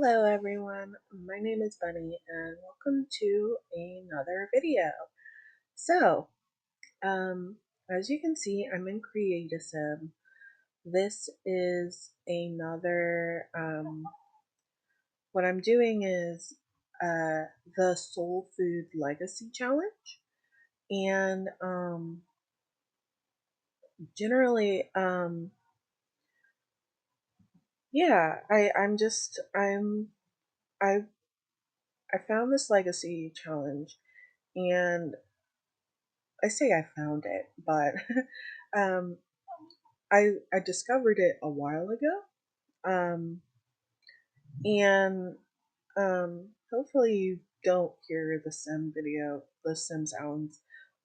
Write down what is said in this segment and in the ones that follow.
Hello everyone, my name is Bunny and welcome to another video. So, as you can see, I'm in Create-A-Sim. This is another, what I'm doing is the Soul Food Legacy Challenge. And generally, yeah, I I found this legacy challenge, and I say I found it, but um, I discovered it a while ago, um, and hopefully you don't hear the sim sounds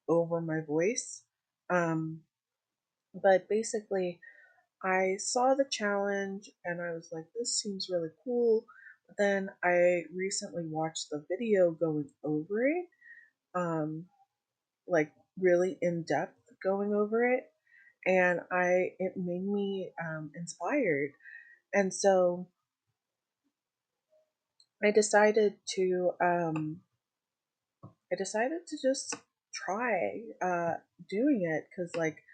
over my voice. Um, but basically, I saw the challenge and I was like, this seems really cool. But then I recently watched the video going over it, um, like really in depth going over it, and it made me inspired, and so I decided to just try doing it, because like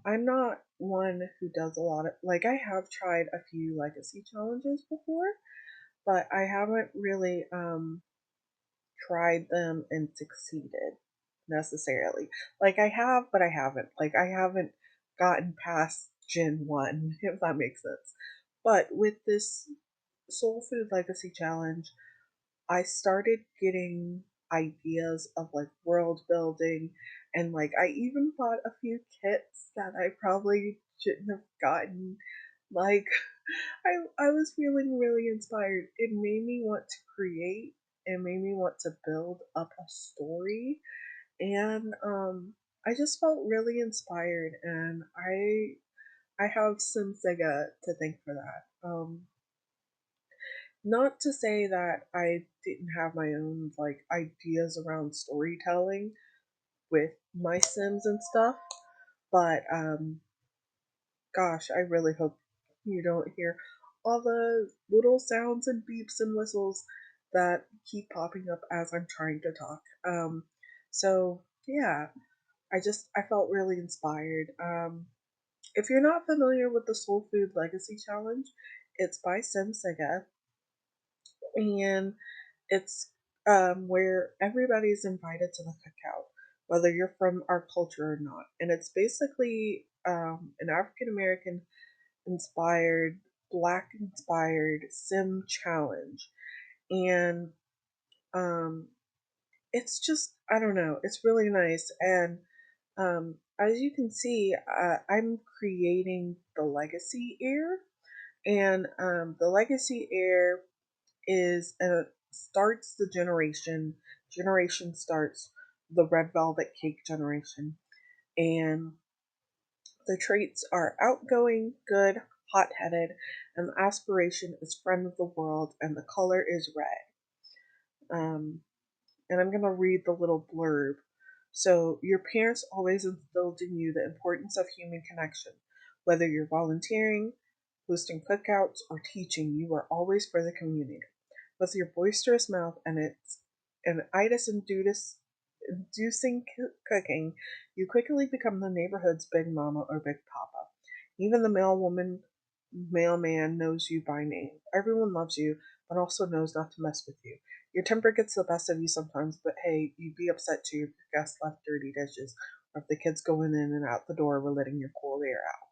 I'm not one who does a lot of, like, I have tried a few legacy challenges before, but I haven't really tried them and succeeded necessarily. Like I have, but I haven't. Like I haven't gotten past Gen 1, if that makes sense. But with this Soul Food Legacy Challenge, I started getting ideas of like world building, and like I even bought a few kits that I probably shouldn't have gotten. Like I was feeling really inspired. It made me want to create. It made me want to build up a story, and I just felt really inspired, and I have simsigga to thank for that. Not to say that I didn't have my own like ideas around storytelling with my Sims and stuff, but gosh, I really hope you don't hear all the little sounds and beeps and whistles that keep popping up as I'm trying to talk. So yeah, I felt really inspired. If you're not familiar with the Soul Food Legacy Challenge, it's by simsigga, and it's where everybody's invited to the cookout, whether you're from our culture or not. And it's basically an African American inspired, Black inspired sim challenge. And um, it's just, I don't know, it's really nice. And as you can see, I'm creating the legacy heir. And the legacy heir is starts the generation starts the red velvet cake generation, and the traits are outgoing, good, hot-headed, and the aspiration is friend of the world, and the color is red. And I'm going to read the little blurb. So, your parents always instilled in you the importance of human connection. Whether you're volunteering, hosting cookouts, or teaching, you are always for the community. With your boisterous mouth and its and itis inducing cooking, you quickly become the neighborhood's big mama or big papa. Even the mailman knows you by name. Everyone loves you, but also knows not to mess with you. Your temper gets the best of you sometimes, but hey, you'd be upset too if your guests left dirty dishes, or if the kids going in and out the door were letting your cold air out.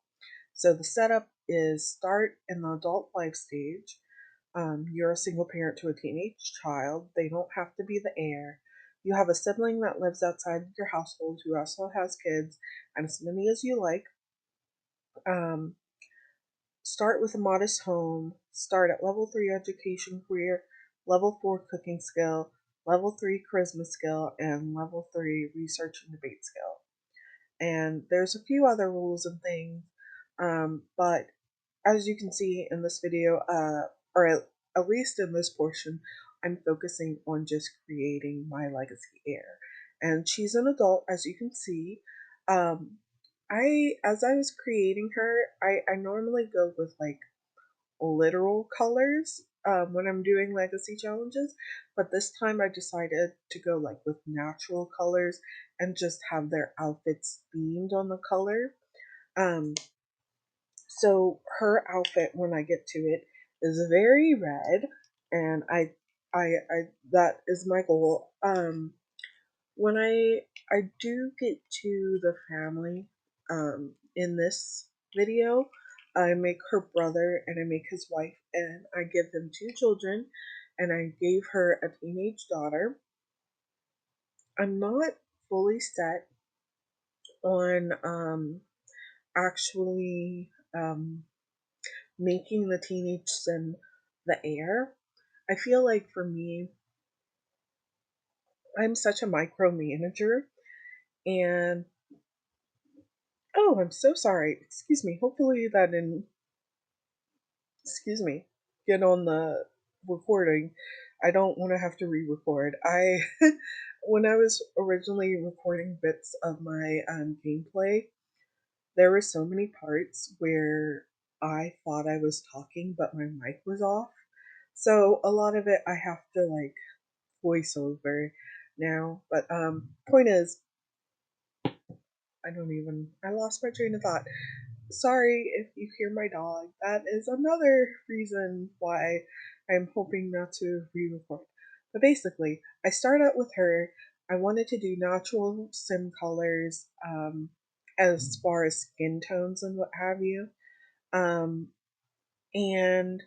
So the setup is start in the adult life stage. You're a single parent to a teenage child. They don't have to be the heir. You have a sibling that lives outside your household who also has kids, and as many as you like. Um, Start with a modest home. Start at level 3 education career, level 4 cooking skill, level 3 charisma skill, and level 3 research and debate skill. And there's a few other rules and things, but as you can see in this video, or at least in this portion, I'm focusing on just creating my legacy heir. And she's an adult, as you can see. Um, as I was creating her, I normally go with like literal colors, when I'm doing legacy challenges, but this time I decided to go like with natural colors and just have their outfits themed on the color. Um, so her outfit, when I get to it, is very red, and I that is my goal. When I do get to the family, in this video, I make her brother and I make his wife, and I give them two children, and I gave her a teenage daughter. I'm not fully set on actually making the teenage sim the heir. I feel like for me, I'm such a micromanager, and oh, I'm so sorry. Excuse me. Hopefully that didn't, excuse me, get on the recording. I don't want to have to re-record. I when I was originally recording bits of my gameplay, there were so many parts where I thought I was talking, but my mic was off. So a lot of it I have to like voiceover now. But point is, I lost my train of thought. Sorry if you hear my dog. That is another reason why I'm hoping not to re-record. But basically, I start out with her. I wanted to do natural sim colors, as far as skin tones and what have you, um, and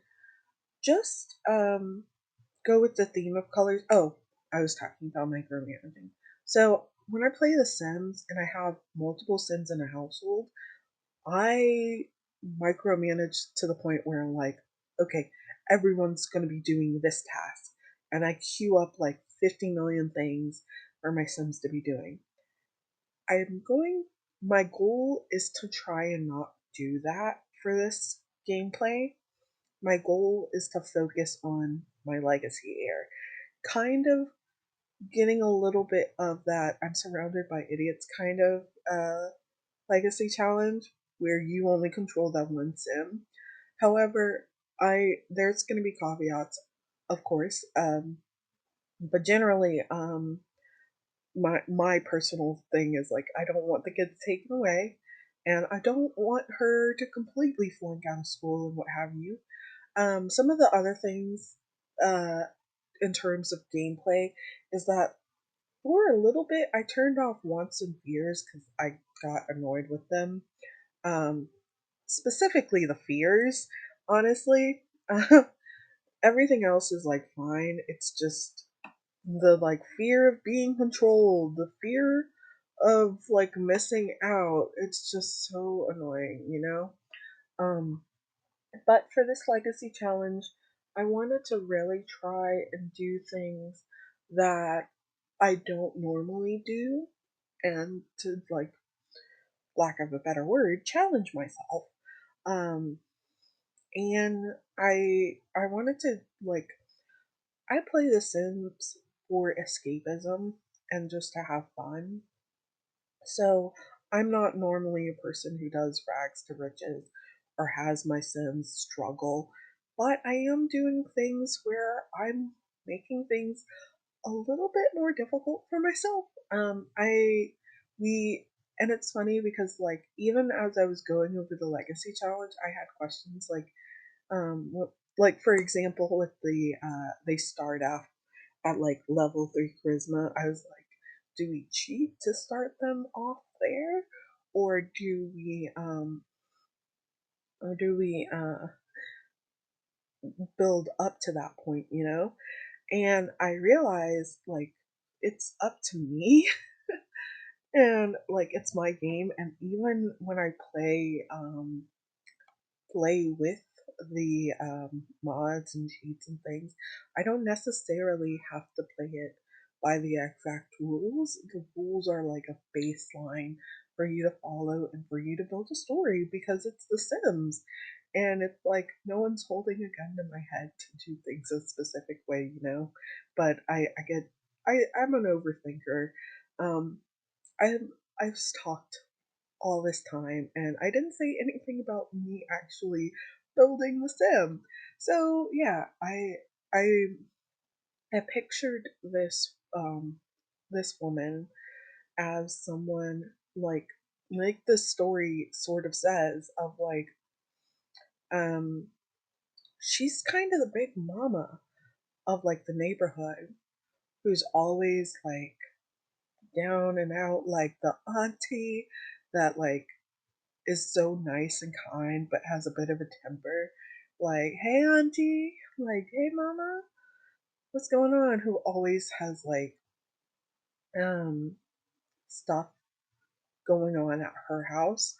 just go with the theme of colors. Oh, I was talking about micromanaging. So when I play The Sims and I have multiple Sims in a household, I micromanage to the point where I'm like, okay, everyone's going to be doing this task. And I queue up like 50 million things for my Sims to be doing. I'm going, my goal is to try and not do that for this gameplay. My goal is to focus on my legacy heir. Kind of getting a little bit of that I'm surrounded by idiots kind of legacy challenge where you only control that one sim. However, I there's going to be caveats, of course, but generally, my personal thing is like I don't want the kids taken away, and I don't want her to completely flunk out of school and what have you. Some of the other things, uh, in terms of gameplay, is that for a little bit I turned off wants and fears because I got annoyed with them. Um, Specifically the fears, honestly. Everything else is like fine. It's just the like fear of being controlled, the fear of like missing out. It's just so annoying, you know? Um, but for this legacy challenge, I wanted to really try and do things that I don't normally do, and to like lack of a better word, challenge myself. Um, and I wanted to like I play The Sims for escapism and just to have fun. So I'm not normally a person who does rags to riches or has my Sims struggle, but I am doing things where I'm making things a little bit more difficult for myself. I we and it's funny because like even as I was going over the legacy challenge, I had questions like like for example with the they start off at like level 3 charisma. I was like, do we cheat to start them off there, or do we build up to that point, you know? And I realized like it's up to me, and like it's my game, and even when I play with the mods and cheats and things, I don't necessarily have to play it by the exact rules. The rules are like a baseline for you to follow and for you to build a story because it's The Sims. And it's like no one's holding a gun to my head to do things a specific way, you know? But I'm an overthinker. Um, I've talked all this time, and I didn't say anything about me actually building the sim. So yeah, I I pictured this woman as someone like this story sort of says of like um she's kind of the big mama of like the neighborhood who's always like down and out, like the auntie that like is so nice and kind but has a bit of a temper. Like, hey auntie, like, hey mama, what's going on? Who always has like um stuff going on at her house,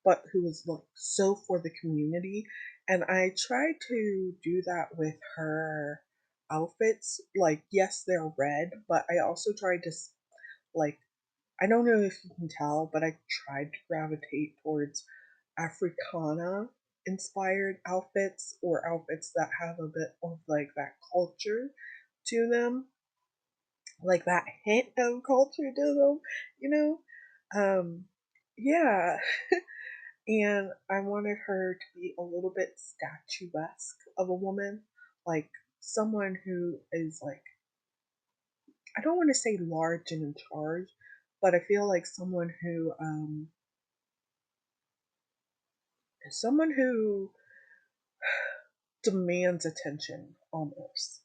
but who is like so for the community. And I tried to do that with her outfits. Like, yes, they're red, but I also tried to like, I don't know if you can tell, but I tried to gravitate towards Africana inspired outfits or outfits that have a bit of like that culture to them, like that hint of culture to them, you know? Yeah. And I wanted her to be a little bit statuesque of a woman, like someone who is like, I don't want to say large and in charge, but I feel like someone who demands attention almost,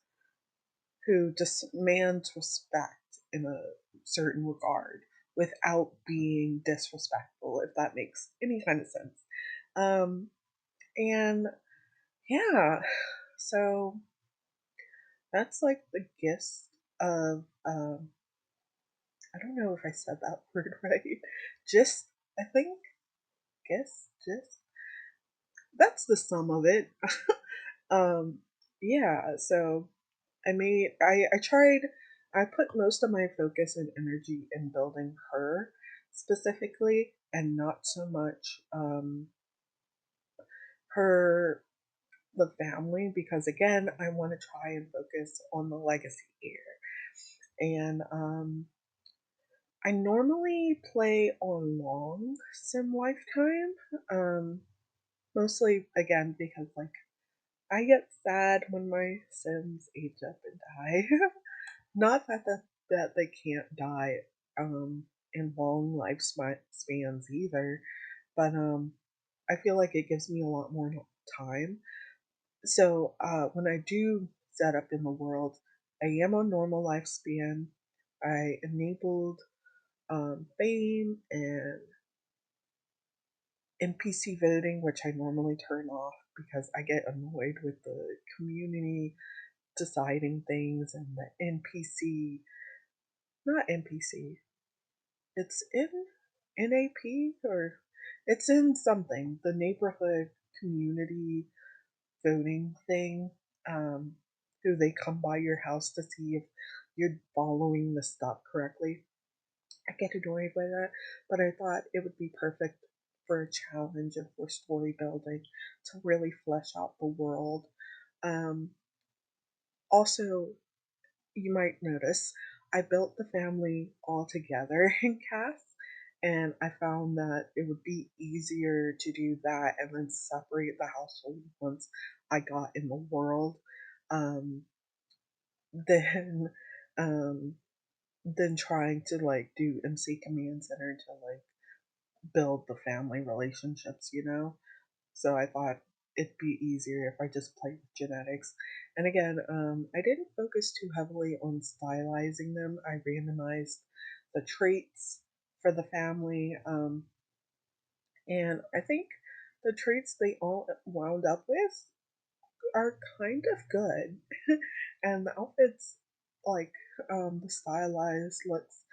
who demands respect in a certain regard without being disrespectful, if that makes any kind of sense. Um, and yeah, so that's like the gist of, I don't know if I said that word right. Just, I think, just, that's the sum of it. um, yeah, so I tried, I put most of my focus and energy in building her specifically and not so much her, the family, because again, I want to try and focus on the legacy here. And I normally play on long sim lifetime, mostly again because like I get sad when my sims age up and die. Not that they can't die in long lifespans either, but I feel like it gives me a lot more time. So when I do set up in the world, I am on normal lifespan. I enabled fame and NPC voting, which I normally turn off because I get annoyed with the community deciding things and the NPC, not NPC, it's in NAP or it's in something, the neighborhood community voting thing, um, who they come by your house to see if you're following the stuff correctly. I get annoyed by that, but I thought it would be perfect for a challenge and for story building to really flesh out the world. Um, Also, you might notice I built the family all together in CAS, and I found that it would be easier to do that and then separate the household once I got in the world, um, than um, than trying to like do MC Command Center to like build the family relationships, you know? So I thought it'd be easier if I just played with genetics. And again, I didn't focus too heavily on stylizing them. I randomized the traits for the family, and I think the traits they all wound up with are kind of good. And the outfits, like the stylized looks,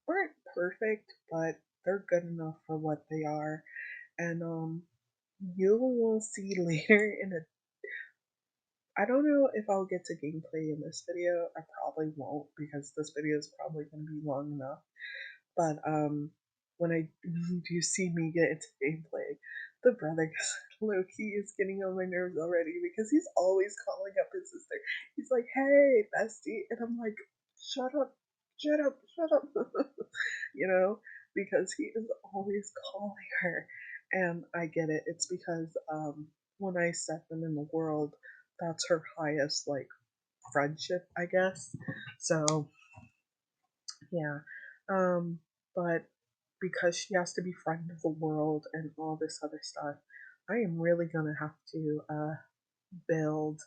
aren't perfect, but they're good enough for what they are. And you will see later in a, I don't know if I'll get to gameplay in this video. I probably won't because this video is probably going to be long enough. But when I do see me get into gameplay, the brother low key is getting on my nerves already because he's always calling up his sister. He's like, "Hey, bestie," and I'm like, "Shut up, shut up, shut up," you know, because he is always calling her, and I get it. It's because when I set them in the world, that's her highest like friendship, I guess. So yeah. Um, but because she has to be friend of the world and all this other stuff, I am really gonna have to build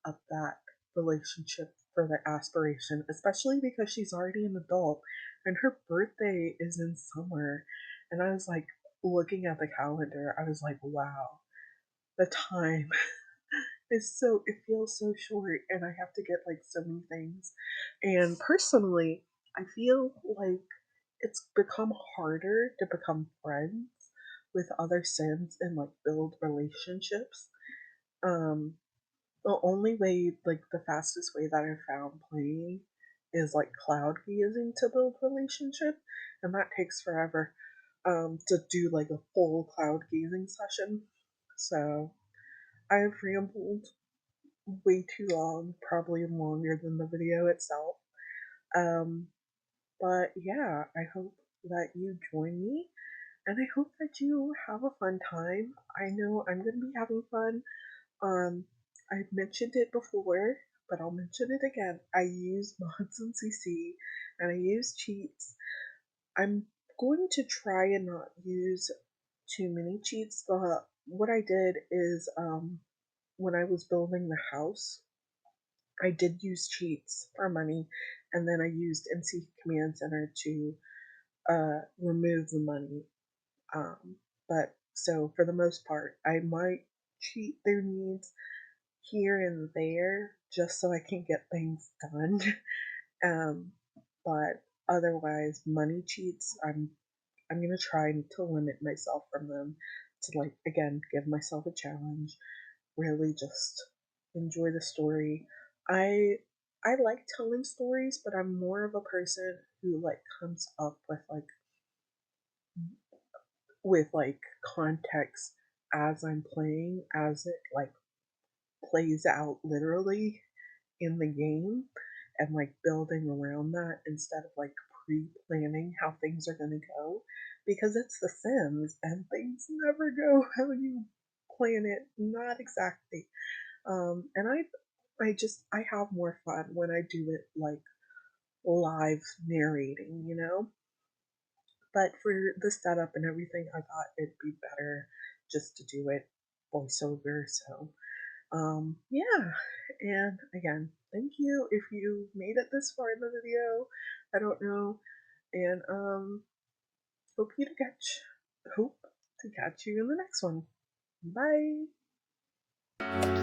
up that relationship for the aspiration, especially because she's already an adult and her birthday is in summer. And I was like looking at the calendar, I was like, wow, the time is so, it feels so short and I have to get like so many things. And personally, I feel like it's become harder to become friends with other Sims and like build relationships. Um, the only way, like the fastest way that I've found playing is like cloud gazing to build relationship, and that takes forever to do like a full cloud gazing session. So I've rambled way too long, probably longer than the video itself. Um, but yeah, I hope that you join me and I hope that you have a fun time. I know I'm going to be having fun. I've mentioned it before, but I'll mention it again. I use mods in CC and I use cheats. I'm going to try and not use too many cheats. What I did is when I was building the house, I did use cheats for money, and then I used MC Command Center to remove the money. But so for the most part, I might cheat their needs here and there just so I can get things done. um, but otherwise, money cheats, I'm gonna try to limit myself from them to like again give myself a challenge. Really, just enjoy the story. I I like telling stories, but I'm more of a person who like comes up with like context as I'm playing, as it like plays out literally in the game and like building around that instead of like pre-planning how things are going to go because it's the Sims and things never go how you plan it, not exactly. And I have more fun when I do it like live narrating, you know. But for the setup and everything, I thought it'd be better just to do it voiceover. So yeah, and again, thank you if you made it this far in the video. I don't know, and hope to catch you in the next one. Bye.